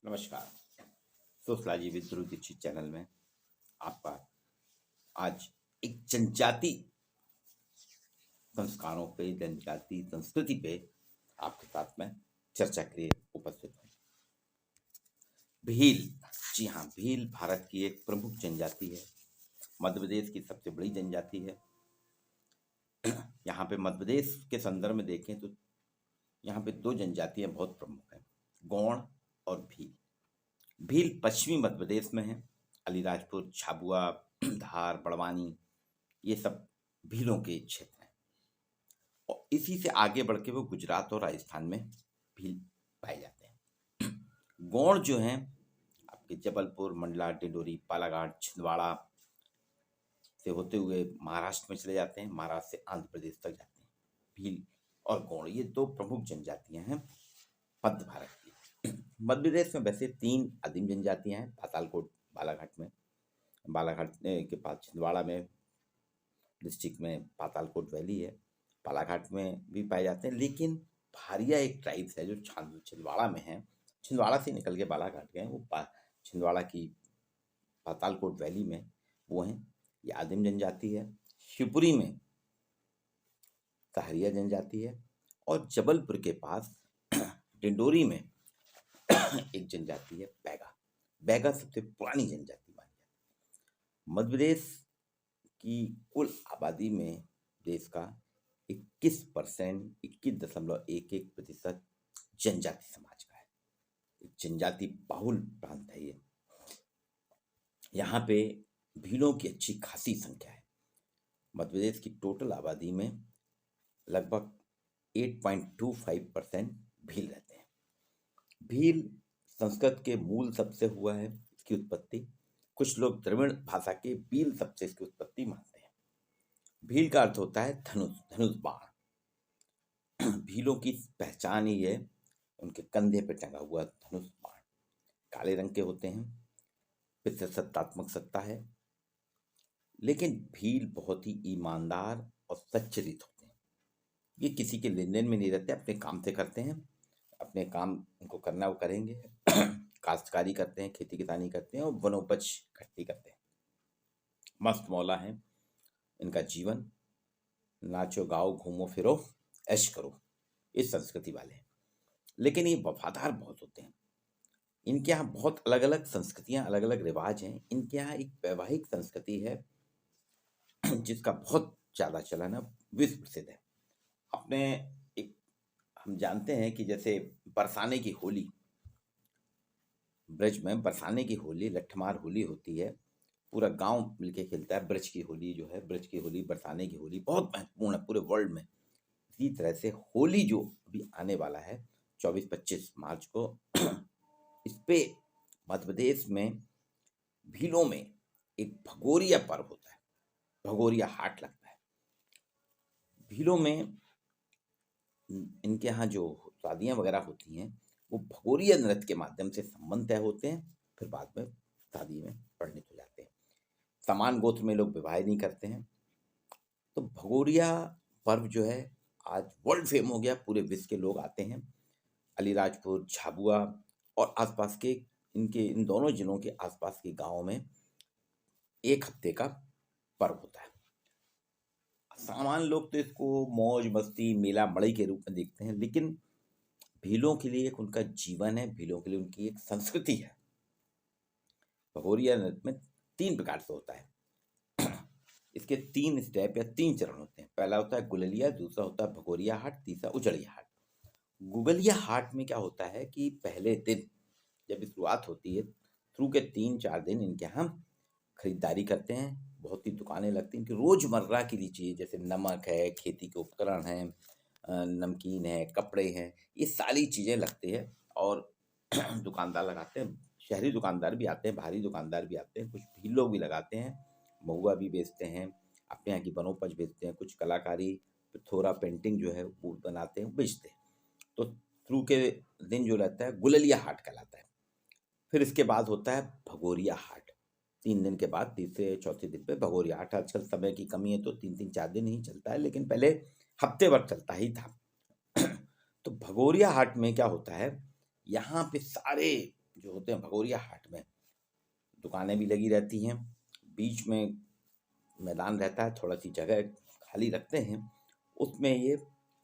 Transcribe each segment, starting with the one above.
नमस्कार। Sociology with Dhruv Dixit channel में आपका आज एक जनजाति संस्कारों पे, जनजाति संस्कृति पे आपके साथ में चर्चा के लिए उपस्थित हूँ। भील, जी हाँ, भील भारत की एक प्रमुख जनजाति है। मध्य प्रदेश की सबसे बड़ी जनजाति है। यहाँ पे मध्य प्रदेश के संदर्भ में देखें तो यहाँ पे दो जनजातियाँ बहुत प्रमुख हैं, गौड़ और भील। भील पश्चिमी मध्य प्रदेश में है। अलीराजपुर, झाबुआ, धार, बड़वानी, ये सब भीलों के क्षेत्र हैं। और इसी से आगे बढ़ के वो गुजरात और राजस्थान में भील पाए जाते हैं। गौड़ जो हैं आपके जबलपुर, मंडला, डिंडोरी, बालाघाट, छिंदवाड़ा से होते हुए महाराष्ट्र में चले जाते हैं, महाराष्ट्र से आंध्र प्रदेश तक जाते हैं। भील और गौड़ ये दो प्रमुख जनजातियां हैं मध्य भारत की। मध्य प्रदेश में वैसे 3 आदिम जनजातियां हैं। पातालकोट बालाघाट के पास छिंदवाड़ा में डिस्ट्रिक्ट में पातालकोट वैली है, बालाघाट में भी पाए जाते हैं। लेकिन भारिया एक ट्राइब्स है जो छिंदवाड़ा में है, छिंदवाड़ा से निकल के बालाघाट गए, वो छिंदवाड़ा की पातालकोट वैली में वो हैं, ये आदिम जनजाति है। शिवपुरी में सहरिया जनजाति है और जबलपुर के पास डिंडोरी में एक जनजाति है बैगा सबसे पुरानी जनजाति मानी जाती है। मध्य प्रदेश की कुल आबादी में देश का 21.11% जनजाति समाज का है। एक जनजाति बाहुल प्रांत है ये। यहाँ पे भीलों की अच्छी खासी संख्या है। मध्य प्रदेश की टोटल आबादी में लगभग 8.25% भील रहते हैं। भील संस्कृत के मूल शब्द से हुआ है इसकी उत्पत्ति। कुछ लोग द्रविड़ भाषा के बील शब्द से इसकी उत्पत्ति मानते हैं। भील का अर्थ होता है धनुष बाण। भीलों की पहचान ही है उनके कंधे पर टंगा हुआ धनुष बाण। काले रंग के होते हैं, पितृसत्तात्मक सत्ता है। लेकिन भील बहुत ही ईमानदार और सच्चरित्र होते हैं। ये किसी के लेन देन में नहीं रहते, अपने काम से करते हैं, अपने काम उनको करना वो करेंगे। काश्तकारी करते हैं, खेती किसानी करते हैं और वनोपज इकट्ठी करते हैं। मस्त मौला है इनका जीवन। नाचो गाओ घूमो फिरो ऐश करो, इस संस्कृति वाले हैं। लेकिन ये वफादार बहुत होते हैं। इनके यहाँ बहुत अलग अलग संस्कृतियाँ, अलग अलग रिवाज हैं। इनके यहाँ एक वैवाहिक संस्कृति है जिसका बहुत ज़्यादा चलन है, विश्व प्रसिद्ध है। अपने एक हम जानते हैं कि जैसे बरसाने की होली, ब्रज में बरसाने की होली, लट्ठमार होली होती है, पूरा गांव मिलके खेलता है। ब्रज की होली जो है, ब्रज की होली, बरसाने की होली बहुत महत्वपूर्ण है पूरे वर्ल्ड में। इसी तरह से होली जो अभी आने वाला है 24-25 मार्च को, इस पे मध्य प्रदेश में भीलों में एक भगोरिया पर्व होता है, भगोरिया हाट लगता है। भीलों में इनके यहाँ जो शादियाँ वगैरह होती हैं वो भगोरिया नृत्य के माध्यम से संबंध तय होते हैं, फिर बाद में शादी में परिणित हो जाते हैं। समान गोत्र में लोग विवाह नहीं करते हैं। तो भगोरिया पर्व जो है आज वर्ल्ड फेम हो गया, पूरे विश्व के लोग आते हैं। अलीराजपुर, झाबुआ और आसपास के इन दोनों जिलों के आसपास के गाँवों में 1 हफ्ते का पर्व होता है। सामान्य लोग तो इसको मौज मस्ती, मेला मड़ई के रूप में देखते हैं, लेकिन भीलों के लिए एक उनका जीवन है, भीलों के लिए उनकी एक संस्कृति है। भगोरिया नृत्य में 3 प्रकार से होता है। इसके 3 स्टेप या 3 चरण होते हैं। पहला होता है गुललिया, दूसरा होता है भगोरिया हाट, तीसरा उजड़िया हाट। गुगलिया हाट में क्या होता है कि पहले दिन जब शुरुआत होती है, शुरू के 3-4 दिन इनके यहाँ खरीदारी करते हैं। बहुत ही दुकानें लगती हैं इनकी रोजमर्रा की चीज़ें, जैसे नमक है, खेती के उपकरण हैं, नमकीन है, कपड़े हैं, ये सारी चीज़ें लगती है और दुकानदार लगाते हैं। शहरी दुकानदार भी आते हैं, बाहरी दुकानदार भी आते हैं, कुछ भील लोग भी लगाते हैं, महुआ भी बेचते हैं, अपने यहाँ की वनोपज बेचते हैं, कुछ कलाकारी पिथौरा पेंटिंग जो है वो बनाते हैं, बेचते हैं। तो शुरू के दिन जो रहता है गुललिया हाट कहलाता है। फिर इसके बाद होता है भगोरिया हाट। 3 दिन के बाद तीसरे चौथे दिन पे भगोरिया हाट। आजकल समय की कमी है तो 3-4 दिन ही चलता है, लेकिन पहले हफ्ते भर चलता ही था। तो भगोरिया हाट में क्या होता है, यहाँ पे सारे जो होते हैं भगोरिया हाट में दुकानें भी लगी रहती हैं, बीच में मैदान रहता है, थोड़ा सी जगह खाली रखते हैं, उसमें ये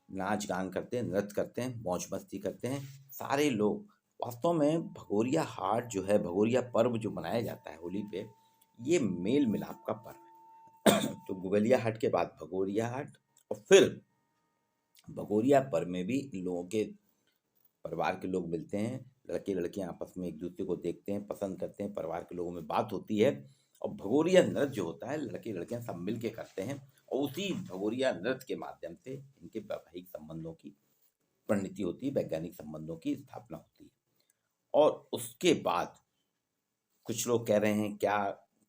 नाच गान करते हैं, नृत्य करते हैं, मौज मस्ती करते हैं सारे लोग। वास्तव में भगोरिया हाट जो है, भगोरिया पर्व जो मनाया जाता है होली पे, ये मेल मिलाप का पर्व है। तो गुगलिया हाट के बाद भगोरिया हाट, और फिर भगोरिया पर्व में भी इन लोगों के परिवार के लोग मिलते हैं, लड़के लड़कियां आपस में एक दूसरे को देखते हैं, पसंद करते हैं, परिवार के लोगों में बात होती है, और भगोरिया नृत्य जो होता है लड़के लड़कियां सब मिल के करते हैं, और उसी भगोरिया नृत्य के माध्यम से इनके वैवाहिक संबंधों की परिणति होती है, वैज्ञानिक संबंधों की स्थापना होती है। और उसके बाद कुछ लोग कह रहे हैं, क्या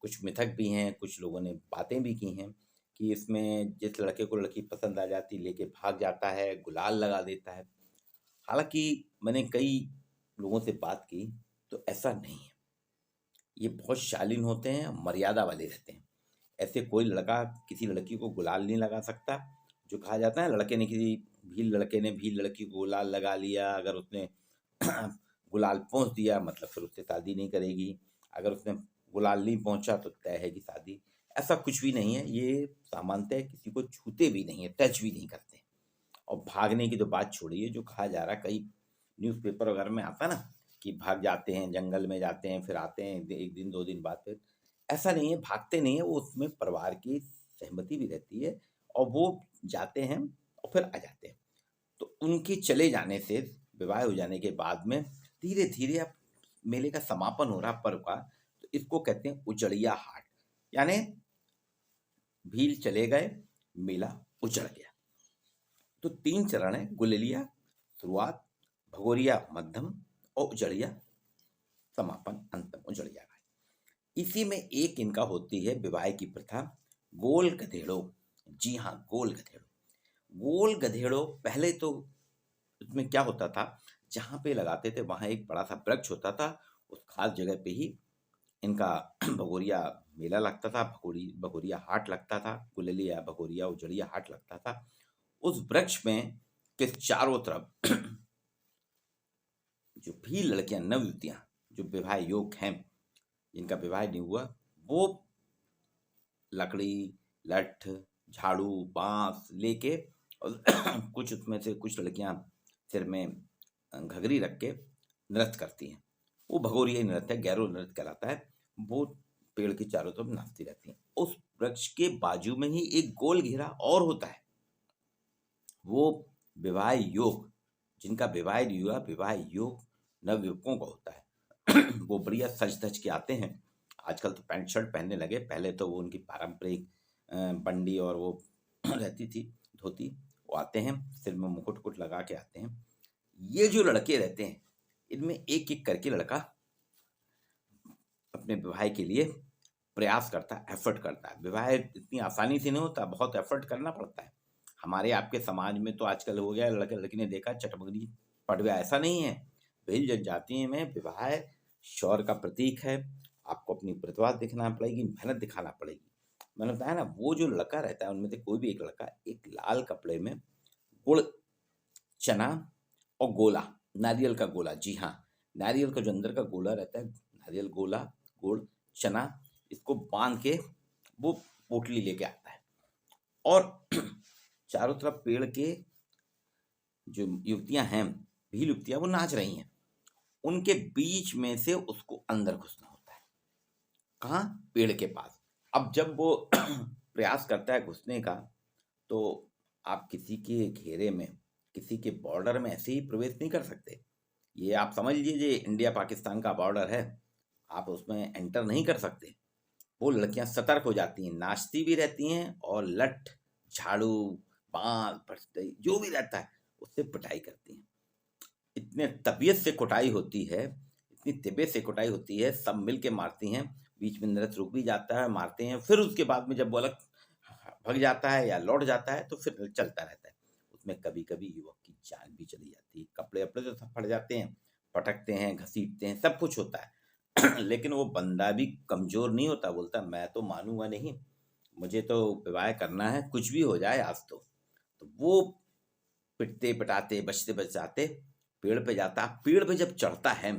कुछ मिथक भी हैं, कुछ लोगों ने बातें भी की हैं कि इसमें जिस लड़के को लड़की पसंद आ जाती लेके भाग जाता है, गुलाल लगा देता है। हालांकि मैंने कई लोगों से बात की तो ऐसा नहीं है, ये बहुत शालीन होते हैं, मर्यादा वाले रहते हैं। ऐसे कोई लड़का किसी लड़की को गुलाल नहीं लगा सकता। जो कहा जाता है लड़के ने भी लड़की को गुलाल लगा लिया, अगर उसने गुलाल पहुंच दिया मतलब फिर उससे शादी नहीं करेगी, अगर उसने गुलाल नहीं पहुंचा तो तय है कि शादी। ऐसा कुछ भी नहीं है, ये सामान्यतः किसी को छूते भी नहीं है, टच भी नहीं करते। और भागने की तो बात छोड़िए, जो कहा जा रहा है कई न्यूज़पेपर वगैरह में आता ना कि भाग जाते हैं, जंगल में जाते हैं, फिर आते हैं एक दिन दो दिन बाद फिर, ऐसा नहीं है, भागते नहीं है वो, उसमें परिवार की सहमति भी रहती है और वो जाते हैं और फिर आ जाते हैं। तो उनके चले जाने से, विवाह हो जाने के बाद में धीरे धीरे अब मेले का समापन हो रहा पर्व का, तो इसको कहते हैं उजड़िया हाट, यानी भील चले गए, मेला उजड़ गया। तो 3 चरण है, गुलेलिया शुरुआत, भगोरिया मध्यम और उजड़िया समापन, अंतम उजड़िया का। इसी में एक इनका होती है विवाह की प्रथा, गोल गधेड़ो। जी हाँ, गोल गधेड़ो। गोल गधेड़ो पहले तो उसमें क्या होता था, जहाँ पे लगाते थे वहाँ एक बड़ा सा वृक्ष होता था, उस खास जगह पे ही इनका भगोरिया मेला लगता था, भगोरिया हाट लगता था, गुलेलिया भगोरिया उजड़िया हाट लगता था। उस वृक्ष में के चारों तरफ जो भी लड़कियां, नवयुवतियां जो विवाह योग्य हैं, जिनका विवाह नहीं हुआ, वो लकड़ी, लठ, झाड़ू, बांस लेके, और कुछ उसमें से कुछ लड़कियां सिर में घघरी रख के नृत्य करती हैं। वो भगोरिया नृत्य है, गैरो नृत्य कहलाता है। वो पेड़ के चारों तरफ नाचती रहती हैं। उस वृक्ष के बाजू में ही एक गोल घेरा और होता है, वो विवाह योग, जिनका विवाह नहीं हुआ, विवाह योग नवयुवकों का होता है। वो बढ़िया सज धज के आते हैं, आजकल तो पैंट शर्ट पहनने लगे, पहले तो वो उनकी पारंपरिक बंडी और वो रहती थी धोती, वो आते हैं, सिर में मुकुट कुट लगा के आते हैं। ये जो लड़के रहते हैं, इनमें एक एक करके लड़का अपने विवाह के लिए प्रयास करता है, एफर्ट करता है। विवाह इतनी आसानी से नहीं होता, बहुत एफर्ट करना पड़ता है। हमारे आपके समाज में तो आजकल हो गया, लड़के लड़की ने देखा चटमगनी पट गया, ऐसा नहीं है। भील जनजाति में विवाह शौर्य का प्रतीक है, आपको अपनी प्रतिभा दिखाना पड़ेगी, मेहनत दिखाना पड़ेगी। मैंने बताया ना, वो जो लड़का रहता है उनमें से कोई भी एक लड़का एक लाल कपड़े में गुड़, चना और गोला, नारियल का गोला, जी हाँ, नारियल का जो अंदर का गोला रहता है, नारियल गोला, गुड़, चना, इसको बांध के वो पोटली लेके आता है, और चारों तरफ पेड़ के जो युवतियां हैं, भील युवतियां, वो नाच रही हैं, उनके बीच में से उसको अंदर घुसना होता है। कहाँ? पेड़ के पास। अब जब वो प्रयास करता है घुसने का, तो आप किसी के घेरे में, किसी के बॉर्डर में ऐसे ही प्रवेश नहीं कर सकते। ये आप समझ लीजिए इंडिया पाकिस्तान का बॉर्डर है, आप उसमें एंटर नहीं कर सकते। वो लड़कियां सतर्क हो जाती हैं, नाचती भी रहती हैं, और लठ, झाड़ू, बांस, फटते जो भी रहता है उससे पिटाई करती हैं। इतने तबीयत से कुटाई होती है, इतनी तबीयत से कुटाई होती है, सब मिल के मारती हैं। बीच में नृत्य रुक भी जाता है, मारते हैं, फिर उसके बाद में जब वो अलग भग जाता है या लौट जाता है तो फिर चलता रहता है। उसमें कभी कभी युवक की जान भी चली जाती है, कपड़े अपड़े तो सब फट जाते हैं, पटकते हैं, घसीटते हैं, सब कुछ होता है। लेकिन वो बंदा भी कमजोर नहीं होता, बोलता मैं तो मानूंगा नहीं, मुझे तो विवाह करना है, कुछ भी हो जाए आज तो वो पिटते पिटाते, बचते बचाते पेड़ पे जाता। पेड़ पे जब चढ़ता है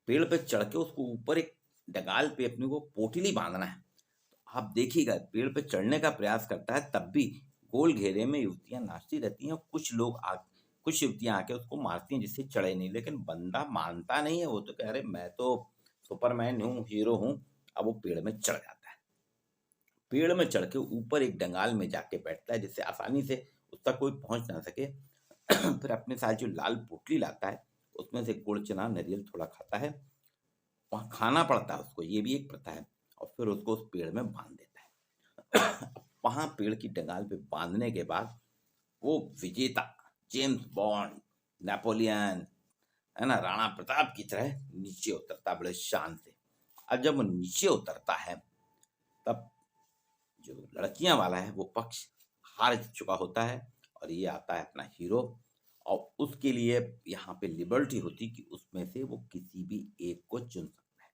पेड़ पे चढ़ के उसको ऊपर एक डगाल पे अपने को पोटली बांधना है। तो आप देखिएगा पेड़ पे चढ़ने का प्रयास करता है, तब भी गोल घेरे में युवतियां नाचती रहती हैं, और कुछ युवतियां आके उसको मारती हैं जिससे चढ़े नहीं, लेकिन बंदा मानता नहीं है। वो तो कह रहे मैं तो सुपरमैन हूँ, हीरो हूँ। अब वो पेड़ में चढ़ जाता है। पेड़ में चढ़ के ऊपर एक डंगाल में जाके बैठता है जिससे आसानी से उस तक कोई पहुंच ना सके। फिर अपने साथ जो लाल पोटली लाता है उसमें से गुड़ चना नारियल थोड़ा खाता है, वहाँ खाना पड़ता है उसको, ये भी एक प्रथा है। और फिर उसको उस पेड़ में बांध देता है। वहाँ पेड़ की डंगाल पे बांधने के बाद वो विजेता जेम्स बॉन्ड, नेपोलियन, है ना, राणा प्रताप की तरह नीचे उतरता बड़े शान से। अब जब वो नीचे उतरता है तब जो लड़कियां वाला है वो पक्ष हार चुका होता है, और ये आता है अपना हीरो। और उसके लिए यहाँ पे लिबर्टी होती कि उसमें से वो किसी भी एक को चुन सकता है।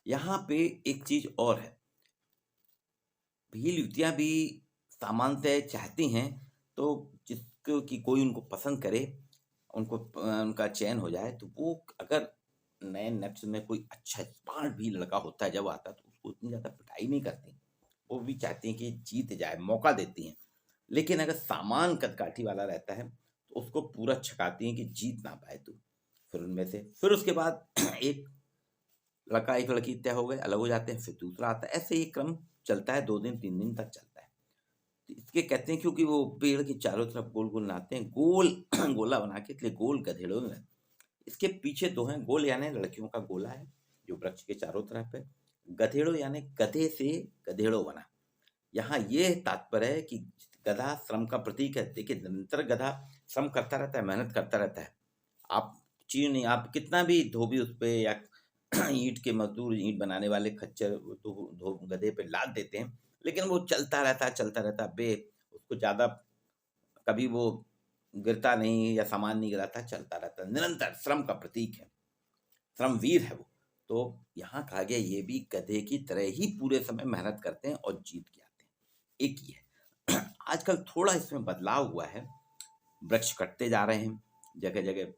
यहाँ पे एक चीज और है, भील युवतियां भी सामान्यतः चाहती हैं तो जिसको कि कोई उनको पसंद करे, उनको उनका चयन हो जाए। तो वो अगर नए नक्श में कोई अच्छा स्मार्ट भी लड़का होता है, जब आता है तो उसको उतनी ज्यादा पिटाई नहीं करती। वो भी चाहती हैं कि जीत जाए, मौका देती हैं। लेकिन अगर सामान कदकाठी वाला रहता है तो उसको पूरा छकाती हैं कि जीत ना पाए तू। फिर उनमें से फिर उसके बाद एक लड़का एक लड़की तय हो गए, अलग हो जाते हैं, फिर दूसरा आता है। ऐसे ही क्रम चलता है, 2 दिन 3 दिन तक चलता है। तो इसके कहते हैं क्योंकि वो पेड़ के चारों तरफ गोल गोल नाचते हैं, गोल गोला बना के, इसलिए गोल गधेड़ों में। इसके पीछे दो हैं, गोल यानी लड़कियों का गोला है जो वृक्ष के चारों तरफ है, गधेड़ो यानी गधे से गधेड़ो बना। यहाँ ये तात्पर्य है कि गधा श्रम का प्रतीक है। देखिए निरंतर गधा श्रम करता रहता है, मेहनत करता रहता है। आप चीज नहीं, आप कितना भी धोबी उस पे या ईंट के मजदूर, ईंट बनाने वाले खच्चर गधे पे लाद देते हैं, लेकिन वो चलता रहता है, चलता रहता है, बे उसको ज्यादा कभी वो गिरता नहीं या सामान नहीं गिराता, चलता रहता है, निरंतर श्रम का प्रतीक है, श्रमवीर है वो। तो यहाँ कहा गया ये भी गधे की तरह ही पूरे समय मेहनत करते हैं और जीत के आते हैं। एक ही है। आजकल थोड़ा इसमें बदलाव हुआ है, वृक्ष कटते जा रहे हैं, जगह जगह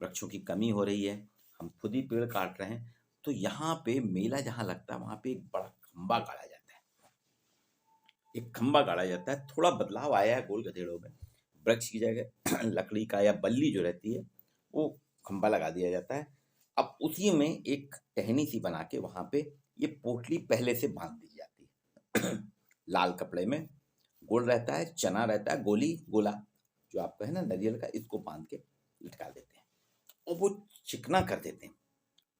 वृक्षों की कमी हो रही है, हम खुद ही पेड़ काट रहे हैं। तो यहाँ पे मेला जहाँ लगता है वहाँ पे एक बड़ा खंबा गाड़ा जाता है, एक खंबा गाड़ा जाता है। थोड़ा बदलाव आया है गोल गधेड़ों में, वृक्ष की जगह लकड़ी का या बल्ली जो रहती है वो खंबा लगा दिया जाता है। अब उसी में एक टहनी सी बना के वहां पे ये पोटली पहले से बांध दी जाती है। लाल कपड़े में गोल रहता है, चना रहता है, गोली गोला जो आपका है ना नारियल का, इसको बांध के लटका देते हैं और वो चिकना कर देते हैं,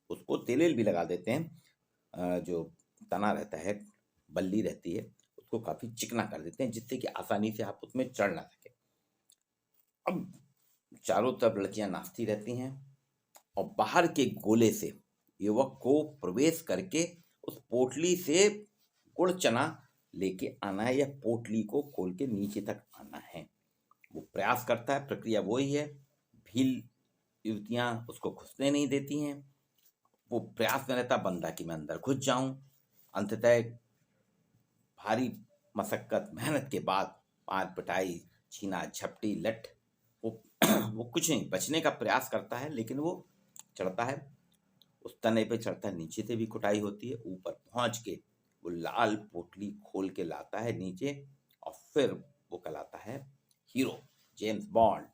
उसको तेल भी लगा देते हैं। जो तना रहता है, बल्ली रहती है, उसको काफी चिकना कर देते हैं जिससे कि आसानी से आप उसमें चढ़ ना सके। अब चारों तरफ लड़कियां नाचती रहती हैं और बाहर के गोले से युवक को प्रवेश करके उस पोटली से गुड़ चना लेके आना है या पोटली को खोल के नीचे तक आना है। वो प्रयास करता है, प्रक्रिया वही है। भील युवतियां उसको घुसने नहीं देती हैं, वो प्रयास में रहता बंदा कि मैं अंदर घुस जाऊं। अंततः भारी मशक्कत मेहनत के बाद मार पिटाई, छीना झपटी लठ, वो वो कुछ नहीं, बचने का प्रयास करता है, लेकिन वो चढ़ता है, उस तने पे चढ़ता है, नीचे से भी कुटाई होती है, ऊपर पहुंच के वो लाल पोटली खोल के लाता है नीचे, और फिर वो कहलाता है हीरो, जेम्स बॉन्ड।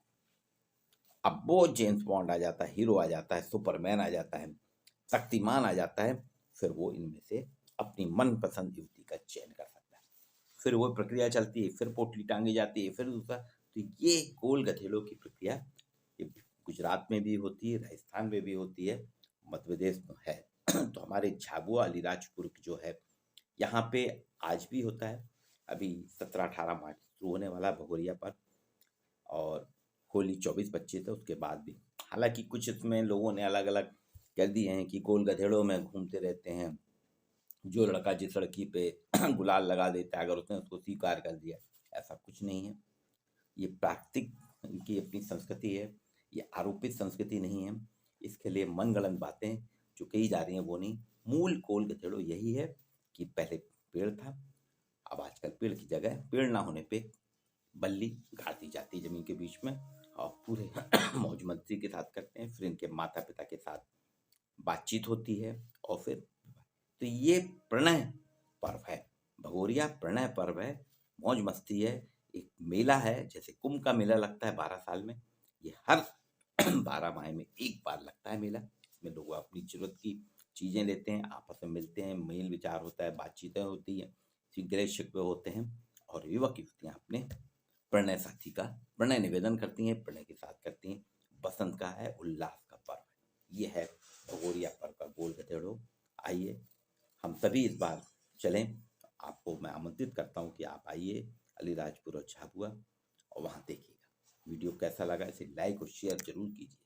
अब वो जेम्स बॉन्ड आ जाता है, हीरो आ जाता है, सुपरमैन आ जाता है, शक्तिमान आ जाता है। फिर वो इनमें से अपनी मनपसंद युवती का चयन कर सकता है। फिर वो प्रक्रिया चलती है, फिर पोटली टांगी जाती है, फिर दूसरा। तो ये गोल गधेड़ों की प्रक्रिया ये गुजरात में भी होती है, राजस्थान में भी होती है, मध्य प्रदेश में है। तो हमारे झाबुआ अलीराजपुर जो है यहाँ पे आज भी होता है। अभी 17-18 मार्च शुरू होने वाला भगोरिया पर, और होली 24-25 है उसके बाद भी। हालांकि कुछ इसमें लोगों ने अलग अलग कर दिए हैं कि गोल गधेड़ों में घूमते रहते हैं, जो लड़का जिस लड़की पे गुलाल लगा देता है, अगर उसने उसको स्वीकार कर दिया, ऐसा कुछ नहीं है। ये प्राकृतिक इनकी अपनी संस्कृति है, ये आरोपित संस्कृति नहीं है। इसके लिए मनगढ़ंत बातें जो कही जा रही हैं वो नहीं। मूल गोल गधेड़ो यही है कि पहले पेड़ था, अब आजकल पेड़ की जगह पेड़ ना होने पे बल्ली गाड़ दी जाती है जमीन के बीच में, और पूरे मौज मस्ती के साथ करते हैं। फिर इनके माता पिता के साथ बातचीत होती है और फिर तो ये प्रणय पर्व है। भगोरिया प्रणय पर्व है, मौज मस्ती है, एक मेला है, जैसे कुंभ का मेला लगता है 12 साल में, ये हर 12 माह में एक बार लगता है मेला। इसमें लोग अपनी जरूरत की चीजें लेते हैं, आपस में मिलते हैं, मेल विचार होता है, बातचीतें होती हैं, गिले शिकवे होते हैं, और युवक युवतियां अपने प्रणय साथी का प्रणय निवेदन करती हैं, प्रणय के साथ करती हैं। बसंत का है, उल्लास का पर्व है, ये है भगोरिया पर्व का गोल गधेड़ो। आइए हम सभी इस बार चलें। आपको मैं आमंत्रित करता हूँ कि आप आइए अलीराजपुर और झाबुआ और वहाँ देखिएगा। वीडियो कैसा लगा इसे लाइक और शेयर जरूर कीजिए।